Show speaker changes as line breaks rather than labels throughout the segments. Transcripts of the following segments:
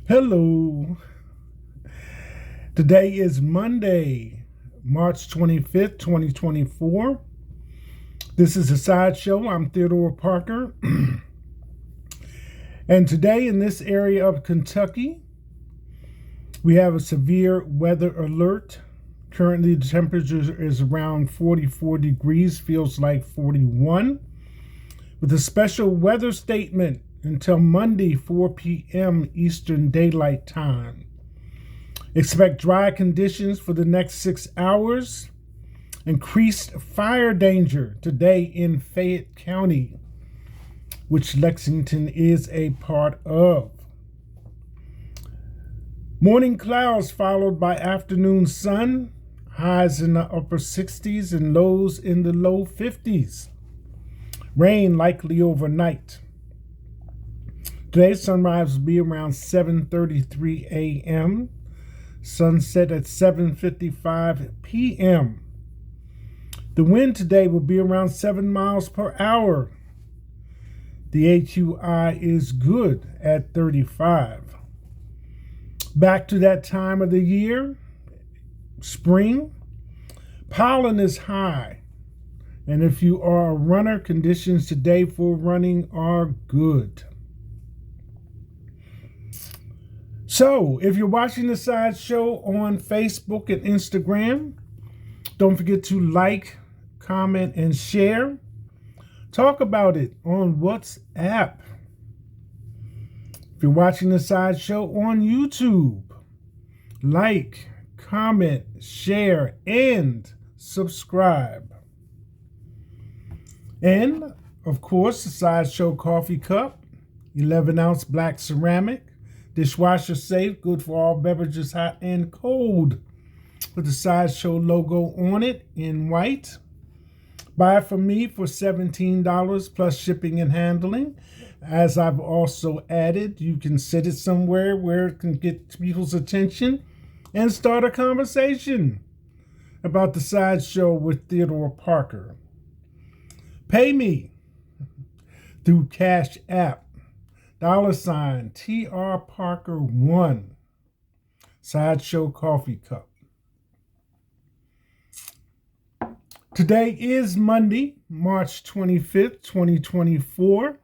Hello. Today is Monday, March 25th, 2024. This is a sideshow. I'm Theodore Parker. And today in this area of Kentucky, we have a severe weather alert. Currently, the temperature is around 44 degrees, feels like 41, with a special weather statement until Monday, 4 p.m. Eastern Daylight Time. Expect dry conditions for the next 6 hours. Increased fire danger today in Fayette County, which Lexington is a part of. Morning clouds followed by afternoon sun. Highs in the upper 60s and lows in the low 50s. Rain likely overnight. Today's sunrise will be around 7:33 a.m. Sunset at 7:55 p.m. The wind today will be around 7 miles per hour. The AQI is good at 35. Back to that time of the year, spring. Pollen is high. And if you are a runner, conditions today for running are good. So, if you're watching the sideshow on Facebook and Instagram, don't forget to like, comment, and share. Talk about it on WhatsApp. If you're watching the sideshow on YouTube, like, comment, share, and subscribe. And, of course, the sideshow coffee cup, 11-ounce black ceramic, dishwasher safe, good for all beverages, hot and cold, with the sideshow logo on it in white. Buy it from me for $17 plus shipping and handling. As I've also added, you can set it somewhere where it can get people's attention and start a conversation about the sideshow with Theodore Parker. Pay me through Cash App, $ TR Parker 1, sideshow coffee cup. Today is Monday, March 25th, 2024.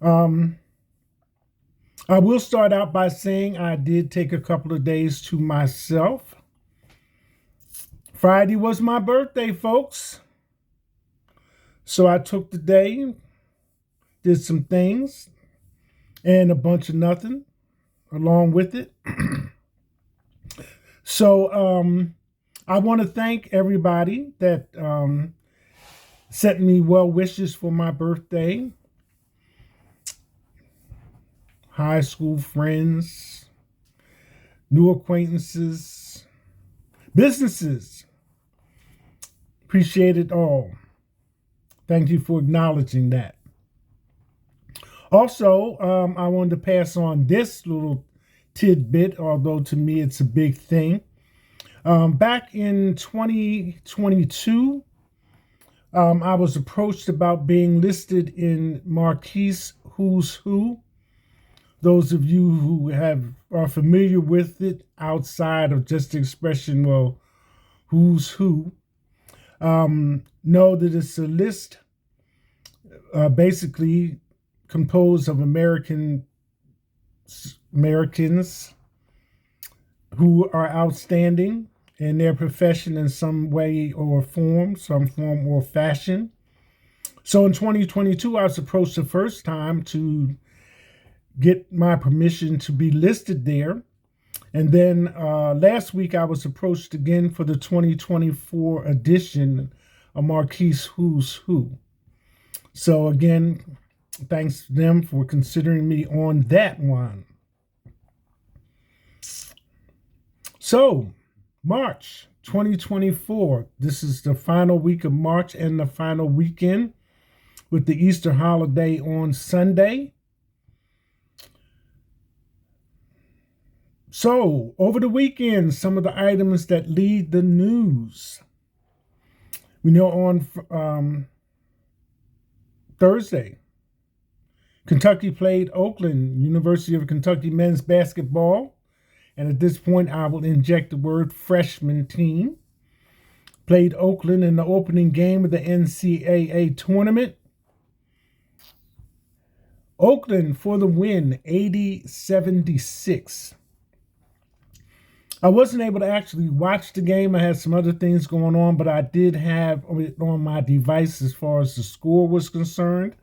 I will start out by saying I did take a couple of days to myself. Friday was my birthday, folks. So I took the day, did some things, and a bunch of nothing along with it. So I want to thank everybody that sent me well wishes for my birthday. High school friends, new acquaintances, businesses. Appreciate it all. Thank you for acknowledging that. Also, I wanted to pass on this little tidbit, although to me it's a big thing. Back in 2022, I was approached about being listed in Marquise Who's Who. Those of you who are familiar with it outside of just the expression, well, who's who, know that it's a list basically composed of Americans who are outstanding in their profession in some way or form, some form or fashion. So in 2022, I was approached the first time to get my permission to be listed there. And then last week, I was approached again for the 2024 edition of Marquise Who's Who. So again, thanks to them for considering me on that one. So, March 2024, this is the final week of March and the final weekend with the Easter holiday on Sunday. So, over the weekend, some of the items that lead the news. We know on Thursday, Kentucky played Oakland, University of Kentucky men's basketball. And at this point, I will inject the word freshman team. Played Oakland in the opening game of the NCAA tournament. Oakland for the win, 80-76. I wasn't able to actually watch the game. I had some other things going on, but I did have it on my device as far as the score was concerned.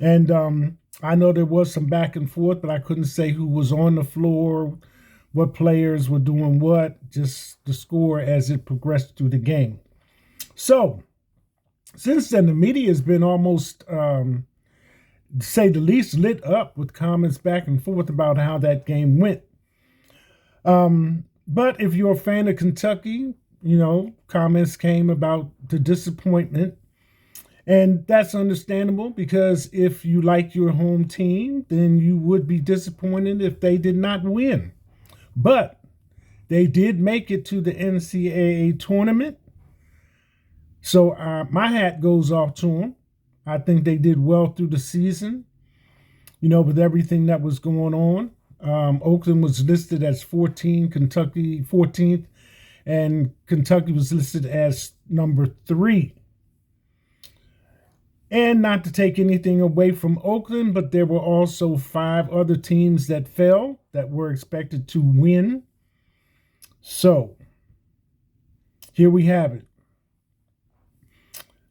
And I know there was some back and forth, but I couldn't say who was on the floor, what players were doing what, just the score as it progressed through the game. So, since then, the media has been almost, to say the least, lit up with comments back and forth about how that game went. But if you're a fan of Kentucky, comments came about the disappointment. And that's understandable, because if you like your home team, then you would be disappointed if they did not win. But they did make it to the NCAA tournament. So my hat goes off to them. I think they did well through the season, with everything that was going on. Oakland was listed as 14, Kentucky 14th, and Kentucky was listed as number 3. And not to take anything away from Oakland, but there were also 5 other teams that fell that were expected to win. So, here we have it.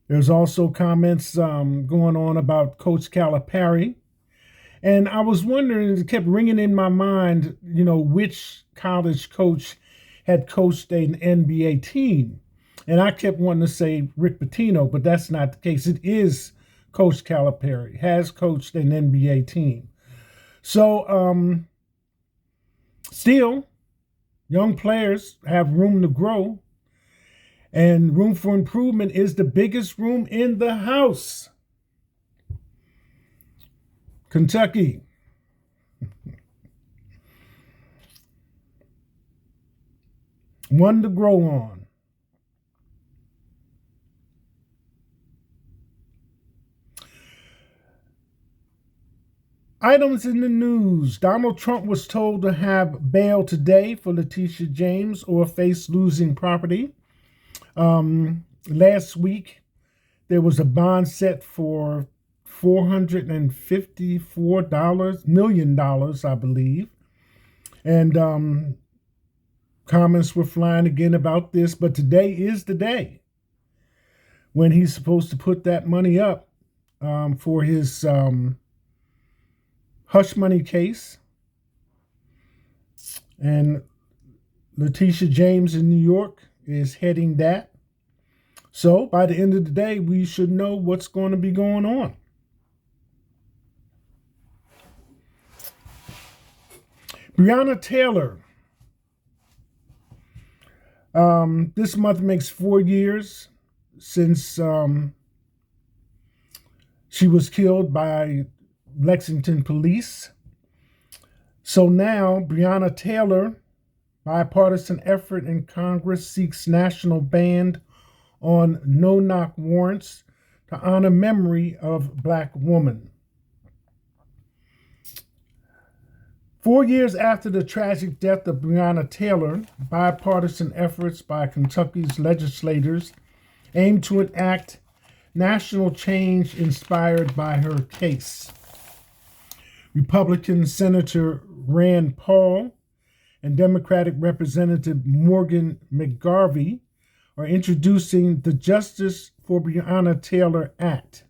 There's also comments going on about Coach Calipari. And I was wondering, it kept ringing in my mind, which college coach had coached an NBA team. And I kept wanting to say Rick Pitino, but that's not the case. It is Coach Calipari, has coached an NBA team. So, still, young players have room to grow. And room for improvement is the biggest room in the house. Kentucky. One to grow on. Items in the news. Donald Trump was told to have bail today for Letitia James or face losing property. Last week, there was a bond set for $454 million, I believe. And comments were flying again about this, but today is the day when he's supposed to put that money up for his hush money case. And Letitia James in New York is heading that. So by the end of the day, we should know what's going to be going on. Breonna Taylor. This month makes 4 years since she was killed by Lexington police. So now Breonna Taylor, bipartisan effort in Congress, seeks national ban on no-knock warrants to honor memory of Black woman. 4 years after the tragic death of Breonna Taylor, bipartisan efforts by Kentucky's legislators aim to enact national change inspired by her case. Republican Senator Rand Paul and Democratic Representative Morgan McGarvey are introducing the Justice for Breonna Taylor Act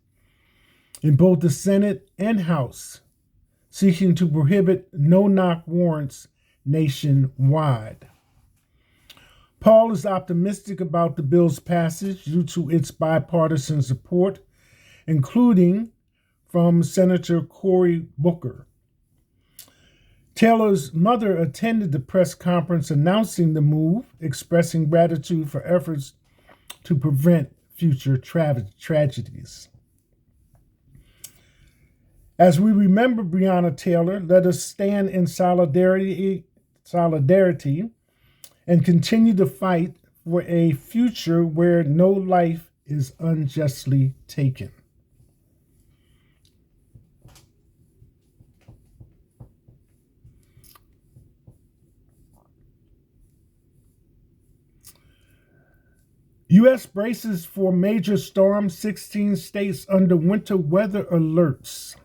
in both the Senate and House, seeking to prohibit no-knock warrants nationwide. Paul is optimistic about the bill's passage due to its bipartisan support, including from Senator Cory Booker. Taylor's mother attended the press conference announcing the move, expressing gratitude for efforts to prevent future tragedies. As we remember Breonna Taylor, let us stand in solidarity and continue to fight for a future where no life is unjustly taken. U.S. braces for major storm, 16 states under winter weather alerts.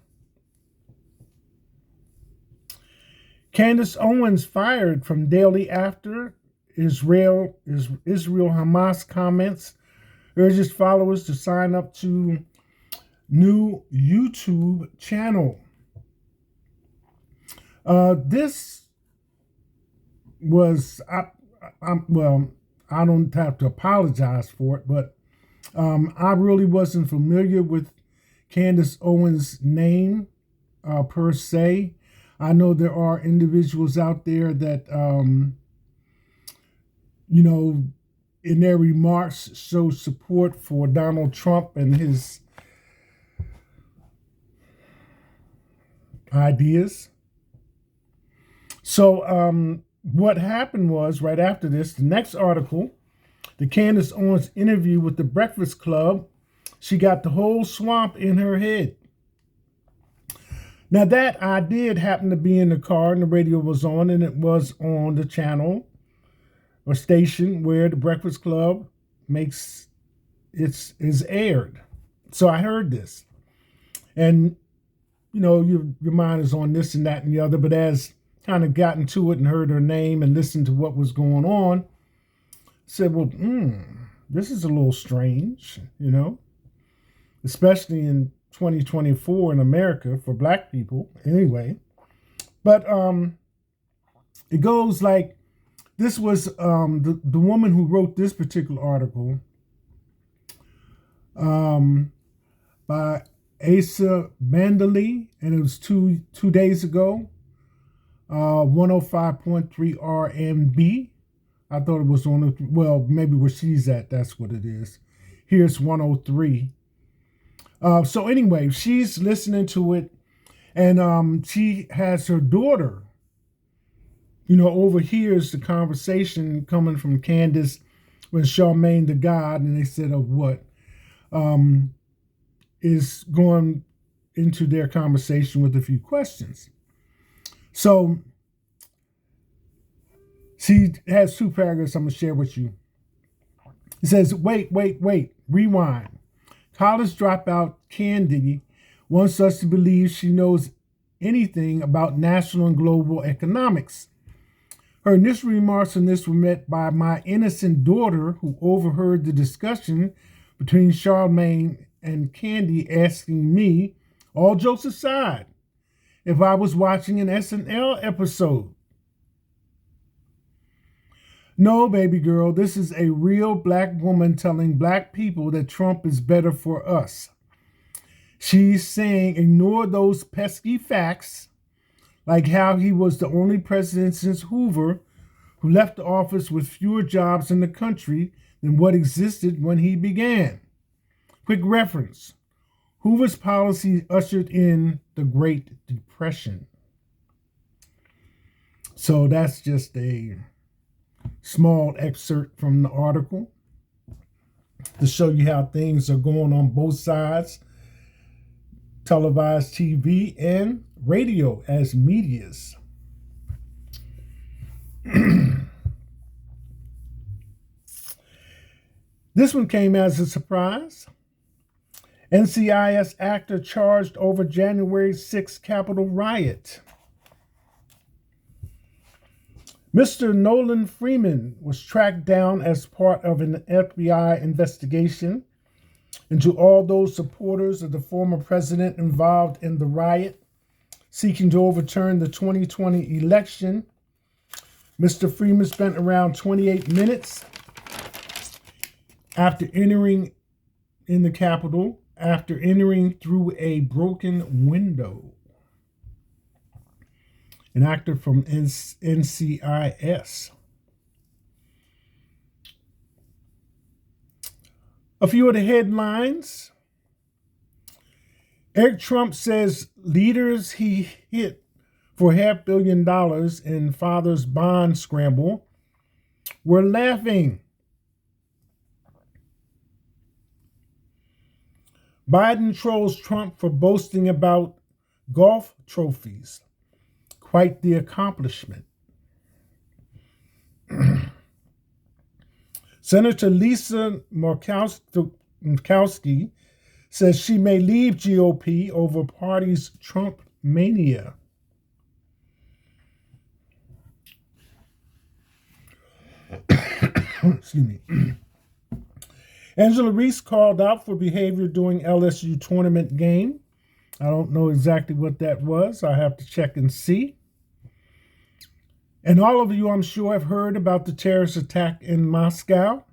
Candace Owens fired from Daily After Israel Hamas comments, urges followers to sign up to new YouTube channel. This was, I don't have to apologize for it, but I really wasn't familiar with Candace Owens' name per se. I know there are individuals out there that, in their remarks show support for Donald Trump and his ideas. So what happened was, right after this, the next article, the Candace Owens interview with the Breakfast Club, she got the whole swamp in her head. Now that I did happen to be in the car and the radio was on, and it was on the channel or station where the Breakfast Club is aired. So I heard this, and your mind is on this and that and the other. But as kind of got into it and heard her name and listened to what was going on, said, well, this is a little strange, especially in 2024 in America for Black people anyway. But it goes like, this was the woman who wrote this particular article by Asa Mandalay, and it was two days ago, 105.3 RMB. I thought it was on, maybe where she's at, that's what it is. Here's 103. So anyway, she's listening to it, and she has her daughter, overhears the conversation coming from Candace with Charmaine the God, and they said of what is going into their conversation with a few questions. So she has two paragraphs I'm going to share with you. It says, wait, rewind. College dropout Candy wants us to believe she knows anything about national and global economics. Her initial remarks on this were met by my innocent daughter, who overheard the discussion between Charmaine and Candy, asking me, all jokes aside, if I was watching an SNL episode. No, baby girl, this is a real Black woman telling Black people that Trump is better for us. She's saying ignore those pesky facts, like how he was the only president since Hoover who left the office with fewer jobs in the country than what existed when he began. Quick reference: Hoover's policy ushered in the Great Depression. So that's just a small excerpt from the article to show you how things are going on both sides, televised TV and radio as medias. This one came as a surprise. NCIS actor charged over January 6th Capitol riot. Mr. Nolan Freeman was tracked down as part of an FBI investigation into all those supporters of the former president involved in the riot, seeking to overturn the 2020 election. Mr. Freeman spent around 28 minutes after entering in the Capitol, after entering through a broken window. An actor from NCIS. A few of the headlines. Eric Trump says leaders he hit for $500 million in father's bond scramble were laughing. Biden trolls Trump for boasting about golf trophies. Quite the accomplishment. Senator Lisa Murkowski says she may leave GOP over party's Trump mania. Excuse me. Angela Reese called out for behavior during LSU tournament game. I don't know exactly what that was. I have to check and see. And all of you, I'm sure, have heard about the terrorist attack in Moscow.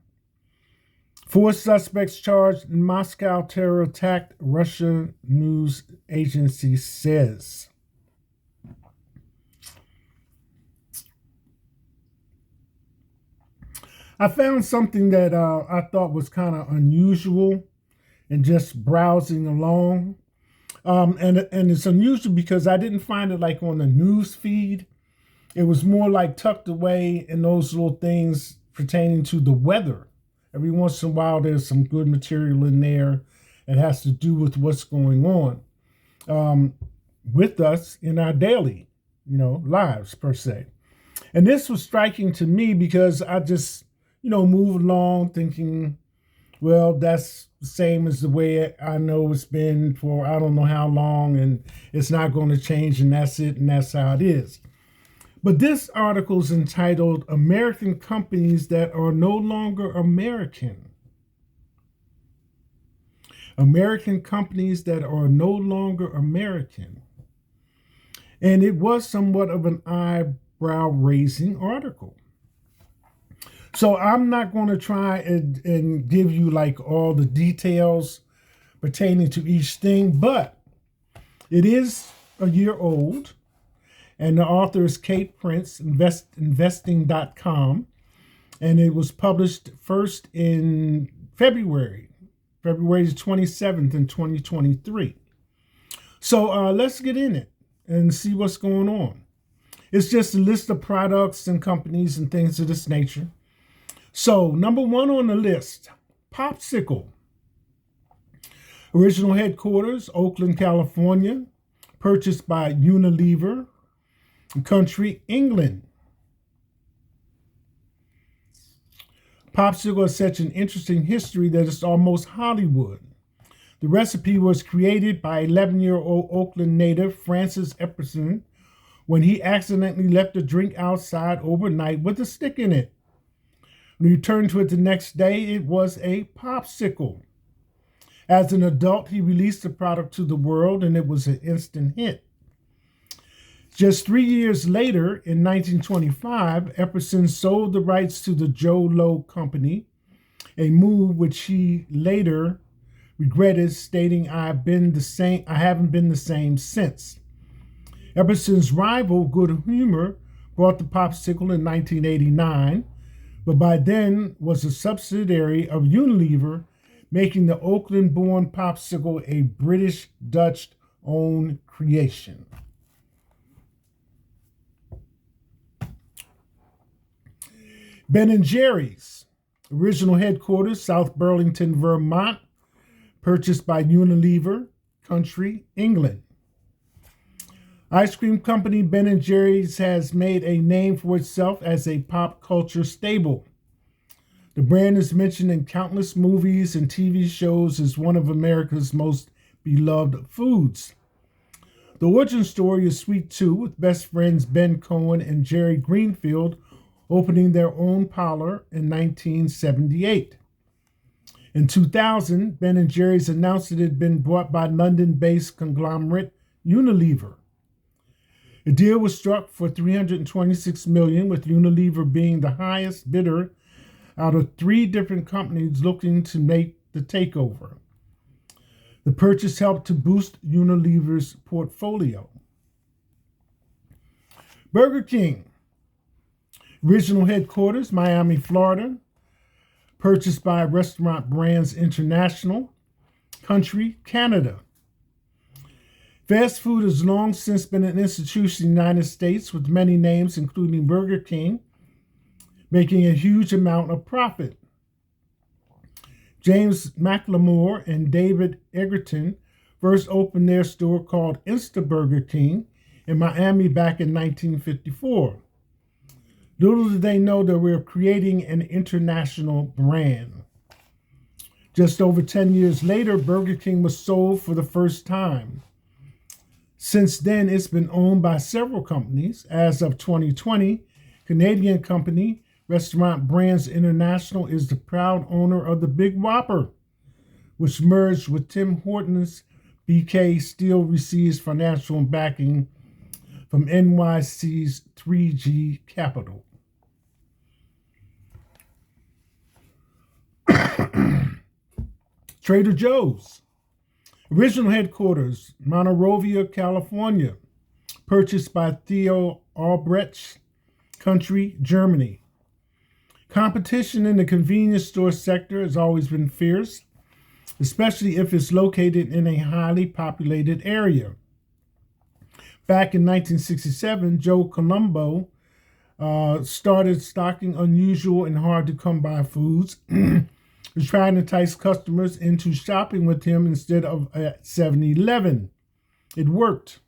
4 suspects charged in Moscow terror attack, Russia news agency says. I found something that I thought was kind of unusual and just browsing along. And it's unusual because I didn't find it like on the news feed. It was more like tucked away in those little things pertaining to the weather. Every once in a while, there's some good material in there that has to do with what's going on with us in our daily, lives per se. And this was striking to me because I just, move along thinking, well, that's the same as the way I know it's been for I don't know how long, and it's not going to change, and that's it, and that's how it is. But this article is entitled American Companies That Are No Longer American. American Companies That Are No Longer American. And it was somewhat of an eyebrow-raising article. So I'm not going to try and give you like all the details pertaining to each thing, but it is a year old. And the author is Kate Prince, investing.com. And it was published first in February the 27th in 2023. So let's get in it and see what's going on. It's just a list of products and companies and things of this nature. So number 1 on the list, Popsicle. Original headquarters, Oakland, California. Purchased by Unilever. Country, England. Popsicle has such an interesting history that it's almost Hollywood. The recipe was created by 11-year-old Oakland native Francis Epperson when he accidentally left a drink outside overnight with a stick in it. When he returned to it the next day, it was a popsicle. As an adult, he released the product to the world, and it was an instant hit. Just 3 years later, in 1925, Epperson sold the rights to the Joe Low Company, a move which he later regretted, stating, I haven't been the same since. Epperson's rival, Good Humor, bought the popsicle in 1989, but by then was a subsidiary of Unilever, making the Oakland-born popsicle a British-Dutch-owned creation. Ben & Jerry's, original headquarters, South Burlington, Vermont, purchased by Unilever, Country, England. Ice cream company Ben & Jerry's has made a name for itself as a pop culture staple. The brand is mentioned in countless movies and TV shows as one of America's most beloved foods. The origin story is sweet too, with best friends Ben Cohen and Jerry Greenfield opening their own parlor in 1978. In 2000, Ben & Jerry's announced it had been bought by London-based conglomerate Unilever. The deal was struck for $326 million, with Unilever being the highest bidder out of 3 different companies looking to make the takeover. The purchase helped to boost Unilever's portfolio. Burger King. Original headquarters, Miami, Florida. Purchased by Restaurant Brands International. Country, Canada. Fast food has long since been an institution in the United States, with many names, including Burger King, making a huge amount of profit. James McLemore and David Egerton first opened their store called Insta Burger King in Miami back in 1954. Little did they know that we're creating an international brand. Just over 10 years later, Burger King was sold for the first time. Since then, it's been owned by several companies. As of 2020, Canadian company Restaurant Brands International is the proud owner of the Big Whopper, which merged with Tim Hortons. BK still receives financial backing from NYC's 3G Capital. Trader Joe's. Original headquarters, Monrovia, California. Purchased by Theodore Albrecht, country, Germany. Competition in the convenience store sector has always been fierce, especially if it's located in a highly populated area. Back in 1967, Joe Colombo started stocking unusual and hard-to-come-by foods to try and entice customers into shopping with him instead of at 7-Eleven. It worked.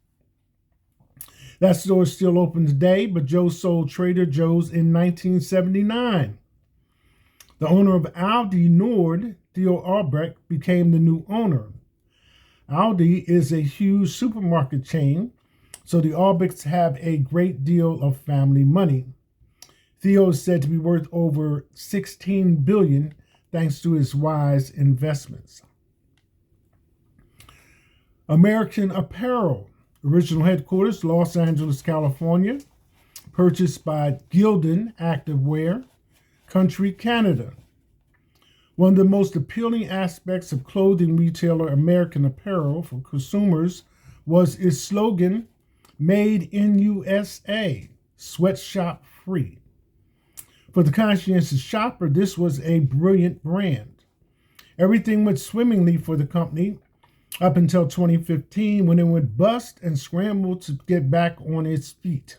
That store is still open today, but Joe sold Trader Joe's in 1979. The owner of Aldi Nord, Theo Albrecht, became the new owner. Aldi is a huge supermarket chain, so the Albrechts have a great deal of family money. Theo is said to be worth over $16 billion thanks to his wise investments. American Apparel. Original headquarters, Los Angeles, California. Purchased by Gildan Activewear, country, Canada. One of the most appealing aspects of clothing retailer American Apparel for consumers was its slogan, Made in USA, sweatshop free. For the conscientious shopper, this was a brilliant brand. Everything went swimmingly for the company up until 2015, when it went bust and scrambled to get back on its feet.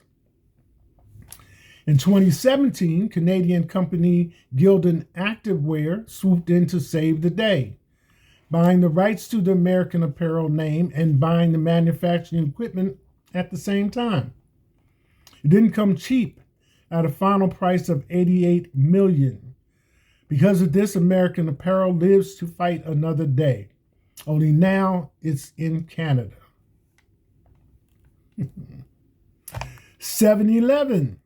In 2017, Canadian company Gildan Activewear swooped in to save the day, buying the rights to the American Apparel name and buying the manufacturing equipment at the same time. It didn't come cheap at a final price of $88 million. Because of this, American Apparel lives to fight another day. Only now it's in Canada. 7-Eleven.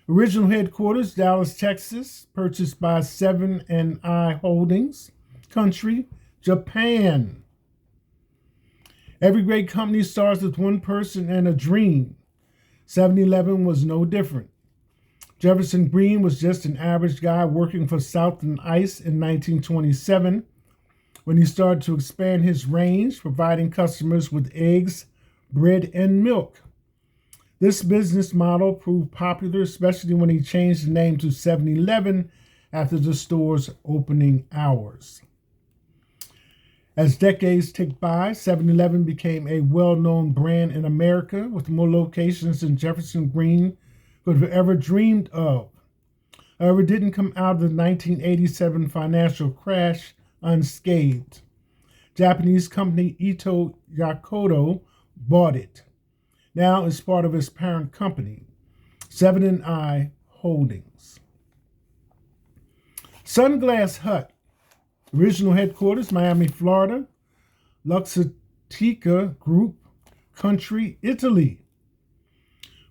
Original headquarters, Dallas, Texas. Purchased by 7 & I Holdings. Country, Japan. Every great company starts with one person and a dream. 7-Eleven was no different. Jefferson Green was just an average guy working for Southern Ice in 1927 when he started to expand his range, providing customers with eggs, bread, and milk. This business model proved popular, especially when he changed the name to 7-Eleven after the store's opening hours. As decades ticked by, 7-Eleven became a well-known brand in America with more locations than Jefferson Green could have ever dreamed of. However, it didn't come out of the 1987 financial crash unscathed. Japanese company Ito Yakoto bought it. Now it's part of its parent company, 7 & I Holdings. Sunglass Hut. Original headquarters, Miami, Florida. Luxottica Group, country, Italy.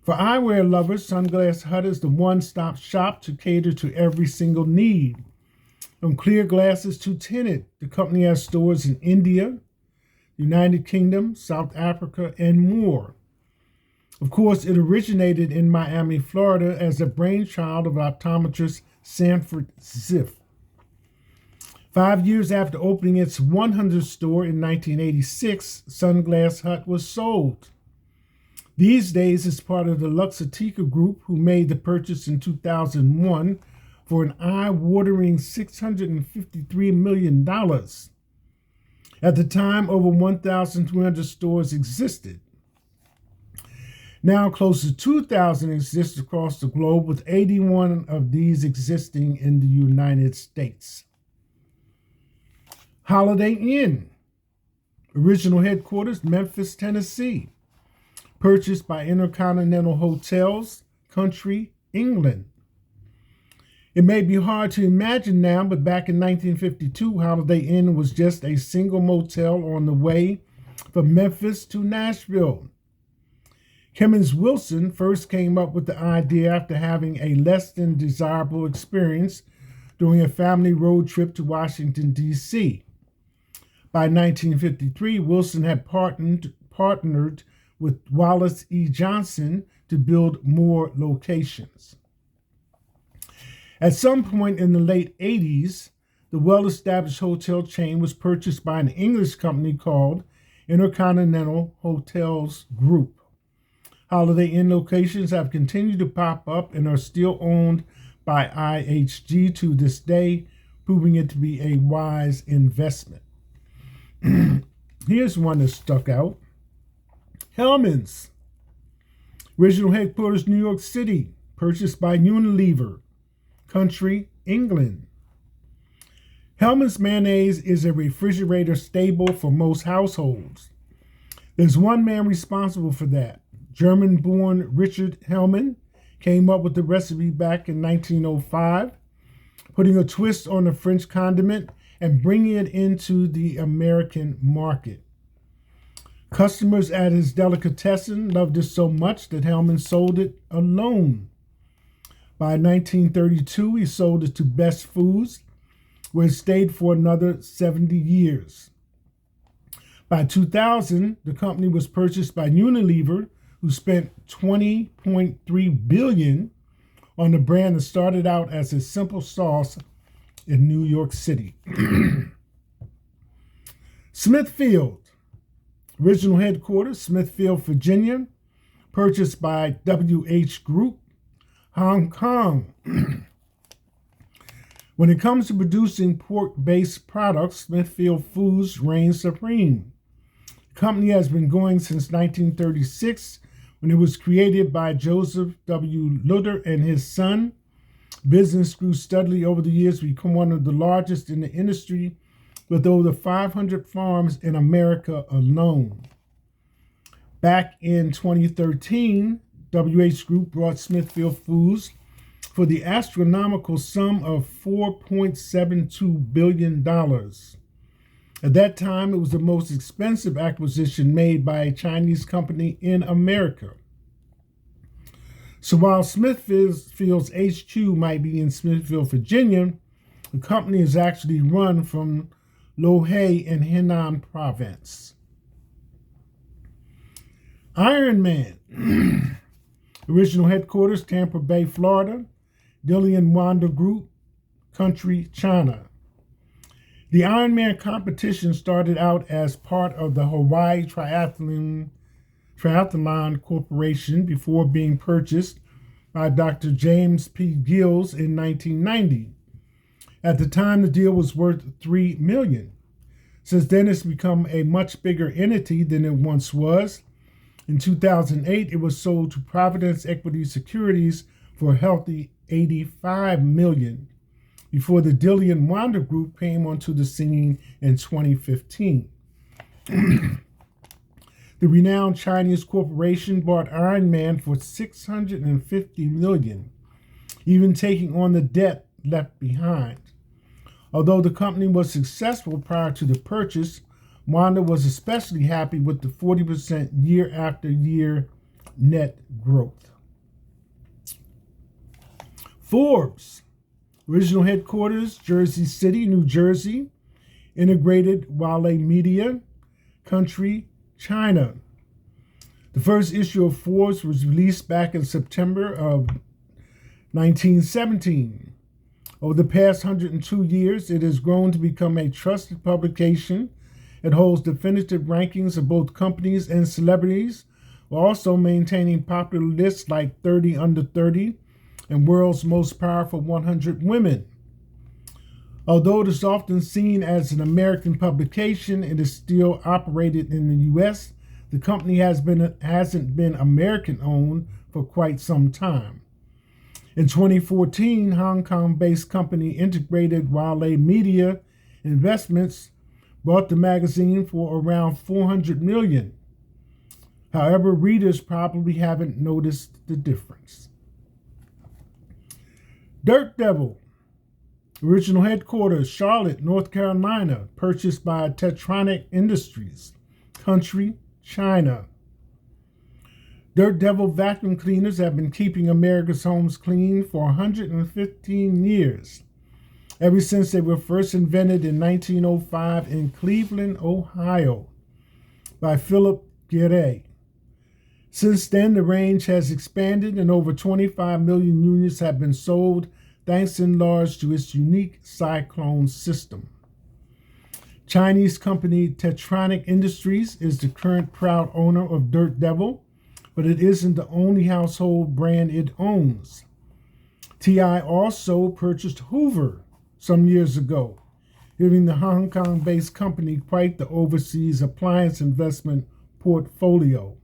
For eyewear lovers, Sunglass Hut is the one-stop shop to cater to every single need. From clear glasses to tinted, the company has stores in India, United Kingdom, South Africa, and more. Of course, it originated in Miami, Florida as a brainchild of optometrist Sanford Ziff. 5 years after opening its 100th store in 1986, Sunglass Hut was sold. These days, it's part of the Luxottica Group, who made the purchase in 2001 for an eye-watering $653 million. At the time, over 1,300 stores existed. Now, close to 2,000 exist across the globe, with 81 of these existing in the United States. Holiday Inn. Original headquarters, Memphis, Tennessee. Purchased by Intercontinental Hotels, country, England. It may be hard to imagine now, but back in 1952, Holiday Inn was just a single motel on the way from Memphis to Nashville. Clemens Wilson first came up with the idea after having a less than desirable experience during a family road trip to Washington, D.C. By 1953, Wilson had partnered with Wallace E. Johnson to build more locations. At some point in the late 80s, the well-established hotel chain was purchased by an English company called Intercontinental Hotels Group. Holiday Inn locations have continued to pop up and are still owned by IHG to this day, proving it to be a wise investment. Here's one that stuck out. Hellmann's. Original headquarters, New York City, purchased by Unilever, Country, England. Hellmann's mayonnaise is a refrigerator staple for most households. There's one man responsible for that. German-born Richard Hellmann came up with the recipe back in 1905, putting a twist on the French condiment and bringing it into the American market. Customers at his delicatessen loved it so much that Hellmann sold it alone. By 1932, he sold it to Best Foods, where it stayed for another 70 years. By 2000, the company was purchased by Unilever, who spent $20.3 billion on the brand that started out as a simple sauce in New York City. Smithfield. Original headquarters, Smithfield, Virginia, purchased by WH Group, Hong Kong. When it comes to producing pork-based products, Smithfield Foods reigns supreme. The company has been going since 1936, when it was created by Joseph W. Lutter and his son. Business grew steadily over the years to become one of the largest in the industry, with over 500 farms in America alone. Back in 2013, WH Group brought Smithfield Foods for the astronomical sum of $4.72 billion. At that time, it was the most expensive acquisition made by a Chinese company in America. So while Smithfield's HQ might be in Smithfield, Virginia, the company is actually run from Lohe in Henan province. Iron Man. Original headquarters, Tampa Bay, Florida. Dillon Wanda Group, Country, China. The Ironman competition started out as part of the Hawaii Triathlon Corporation before being purchased by Dr. James P. Gills in 1990. At the time, the deal was worth $3 million. Since then, it's become a much bigger entity than it once was. In 2008, it was sold to Providence Equity Securities for a healthy $85 million, before the Dillon Wanda Group came onto the scene in 2015. The renowned Chinese corporation bought Iron Man for $650 million, even taking on the debt left behind. Although the company was successful prior to the purchase, Wanda was especially happy with the 40% year after year net growth. Forbes. Original headquarters, Jersey City, New Jersey. Integrated Wale Media, Country, China. The first issue of Forbes was released back in September of 1917. Over the past 102 years, it has grown to become a trusted publication. It holds definitive rankings of both companies and celebrities, while also maintaining popular lists like 30 Under 30 and World's Most Powerful 100 Women. Although it is often seen as an American publication, it is still operated in the U.S. The company hasn't been American-owned for quite some time. In 2014, Hong Kong-based company Integrated Wale Media Investments bought the magazine for around $400 million. However, readers probably haven't noticed the difference. Dirt Devil, original headquarters, Charlotte, North Carolina, purchased by Tetronic Industries, country, China. Dirt Devil vacuum cleaners have been keeping America's homes clean for 115 years, ever since they were first invented in 1905 in Cleveland, Ohio, by Philip Guerret. Since then, the range has expanded and over 25 million units have been sold, thanks in large to its unique cyclone system. Chinese company Tetronic Industries is the current proud owner of Dirt Devil, but it isn't the only household brand it owns. TI also purchased Hoover some years ago, giving the Hong Kong-based company quite the overseas appliance investment portfolio.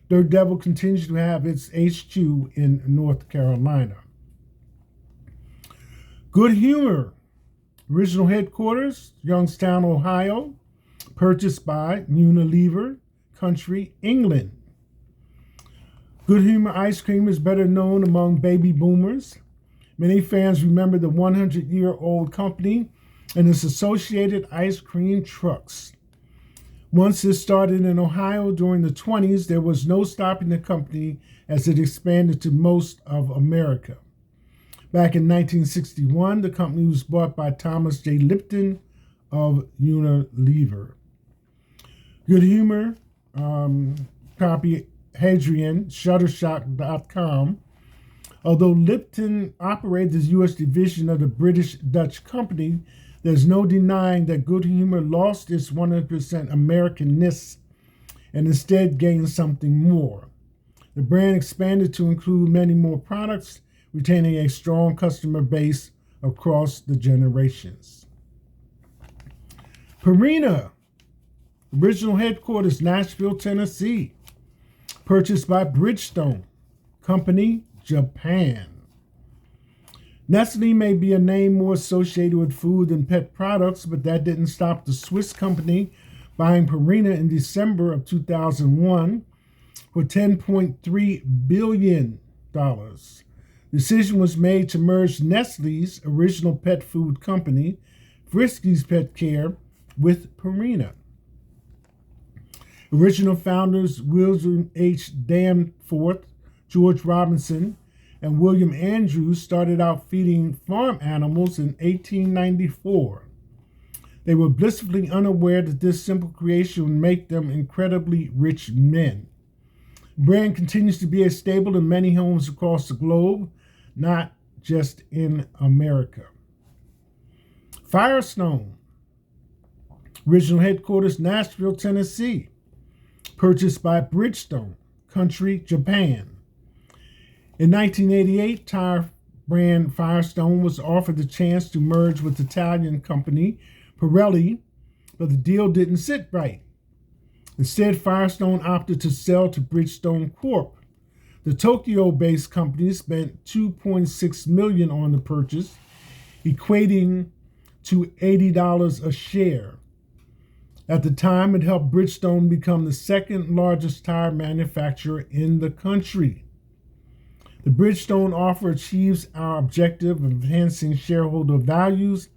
Dirt Devil continues to have its HQ in North Carolina. Good Humor, original headquarters, Youngstown, Ohio, purchased by Unilever, country, England. Good Humor ice cream is better known among baby boomers. Many fans remember the 100-year-old company and its associated ice cream trucks. Once it started in Ohio during the 1920s, there was no stopping the company as it expanded to most of America. Back in 1961, the company was bought by Thomas J. Lipton of Unilever. Good Humor, copy Hadrian, Shutterstock.com. Although Lipton operated as U.S. division of the British Dutch company, there's no denying that Good Humor lost its 100% Americanness and instead gained something more. The brand expanded to include many more products, retaining a strong customer base across the generations. Purina, original headquarters, Nashville, Tennessee, purchased by Bridgestone Company, Japan. Nestle may be a name more associated with food than pet products, but that didn't stop the Swiss company buying Purina in December of 2001 for $10.3 billion. The decision was made to merge Nestle's original pet food company, Friskies Pet Care, with Purina. Original founders William H. Danforth, George Robinson, and William Andrews started out feeding farm animals in 1894. They were blissfully unaware that this simple creation would make them incredibly rich men. The brand continues to be a staple in many homes across the globe, not just in America. Firestone, original headquarters, Nashville, Tennessee, purchased by Bridgestone, country, Japan. In 1988, tire brand Firestone was offered the chance to merge with Italian company Pirelli, but the deal didn't sit right. Instead, Firestone opted to sell to Bridgestone Corp. The Tokyo-based company spent $2.6 million on the purchase, equating to $80 a share. At the time, it helped Bridgestone become the second largest tire manufacturer in the country. The Bridgestone offer achieves our objective of enhancing shareholder values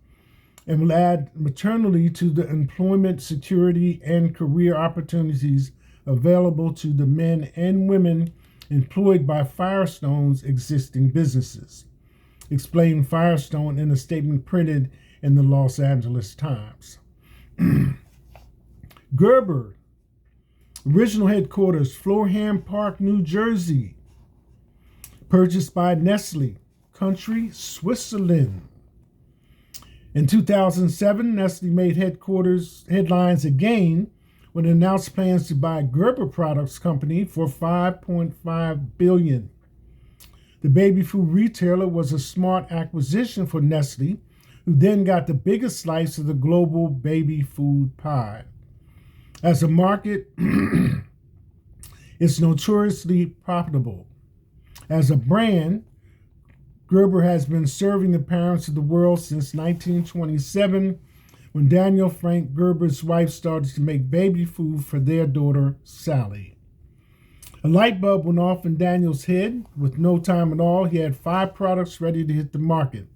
and will add maternally to the employment security and career opportunities available to the men and women employed by Firestone's existing businesses, explained Firestone in a statement printed in the Los Angeles Times. Gerber, original headquarters, Florham Park, New Jersey, purchased by Nestle, country, Switzerland. In 2007, Nestle made headlines again when it announced plans to buy Gerber Products Company for $5.5 billion. The baby food retailer was a smart acquisition for Nestle, who then got the biggest slice of the global baby food pie. As a market, it's notoriously profitable. As a brand, Gerber has been serving the parents of the world since 1927, when Daniel Frank Gerber's wife started to make baby food for their daughter, Sally. A light bulb went off in Daniel's head. With no time at all, he had 5 products ready to hit the market.